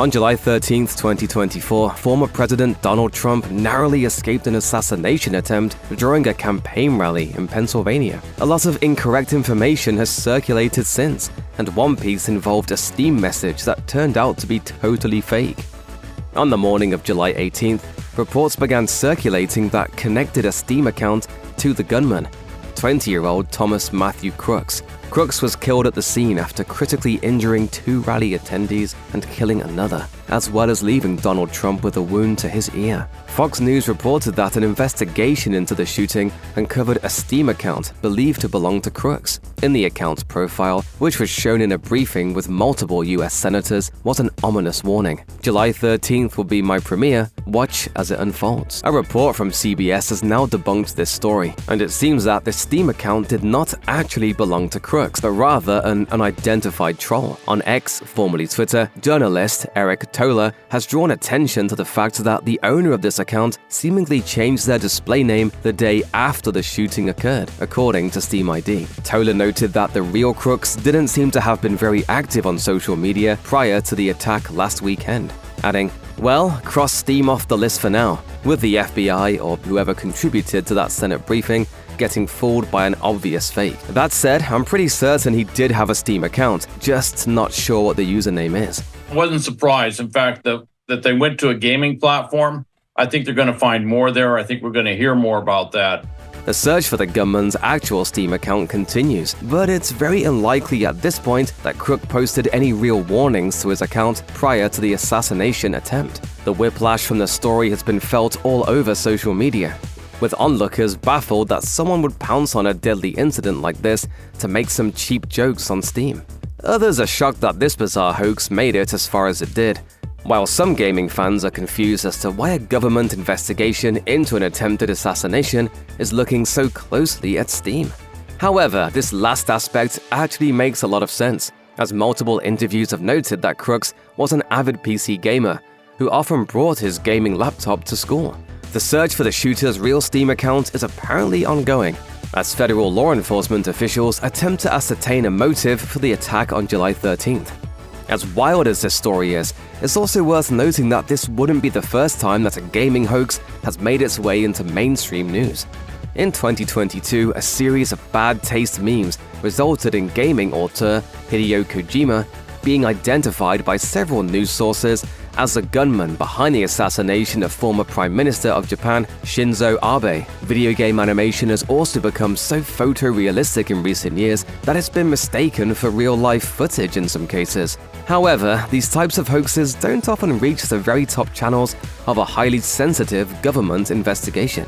On July 13, 2024, former President Donald Trump narrowly escaped an assassination attempt during a campaign rally in Pennsylvania. A lot of incorrect information has circulated since, and one piece involved a Steam message that turned out to be totally fake. On the morning of July 18th, reports began circulating that connected a Steam account to the gunman, 20-year-old Thomas Matthew Crooks. Crooks was killed at the scene after critically injuring 2 rally attendees and killing another, as well as leaving Donald Trump with a wound to his ear. Fox News reported that an investigation into the shooting uncovered a Steam account believed to belong to Crooks. In the account's profile, which was shown in a briefing with multiple US senators, was an ominous warning. July 13th will be my premiere. Watch as it unfolds. A report from CBS has now debunked this story, and it seems that the Steam account did not actually belong to Crooks, but rather an unidentified troll. On X, formerly Twitter, journalist Eric Toller has drawn attention to the fact that the owner of this account seemingly changed their display name the day after the shooting occurred, according to Steam ID. Toller noted that the real Crooks didn't seem to have been very active on social media prior to the attack last weekend, adding, "Well, cross Steam off the list for now," with the FBI or whoever contributed to that Senate briefing getting fooled by an obvious fake. That said, I'm pretty certain he did have a Steam account, just not sure what the username is. I wasn't surprised, in fact, that they went to a gaming platform. I think they're going to find more there. I think we're going to hear more about that. The search for the gunman's actual Steam account continues, but it's very unlikely at this point that Crook posted any real warnings to his account prior to the assassination attempt. The whiplash from the story has been felt all over social media, with onlookers baffled that someone would pounce on a deadly incident like this to make some cheap jokes on Steam. Others are shocked that this bizarre hoax made it as far as it did, while some gaming fans are confused as to why a government investigation into an attempted assassination is looking so closely at Steam. However, this last aspect actually makes a lot of sense, as multiple interviews have noted that Crooks was an avid PC gamer who often brought his gaming laptop to school. The search for the shooter's real Steam account is apparently ongoing, as federal law enforcement officials attempt to ascertain a motive for the attack on July 13th. As wild as this story is, it's also worth noting that this wouldn't be the first time that a gaming hoax has made its way into mainstream news. In 2022, a series of bad taste memes resulted in gaming author Hideo Kojima being identified by several news sources as the gunman behind the assassination of former Prime Minister of Japan, Shinzo Abe. Video game animation has also become so photorealistic in recent years that it's been mistaken for real-life footage in some cases. However, these types of hoaxes don't often reach the very top channels of a highly sensitive government investigation.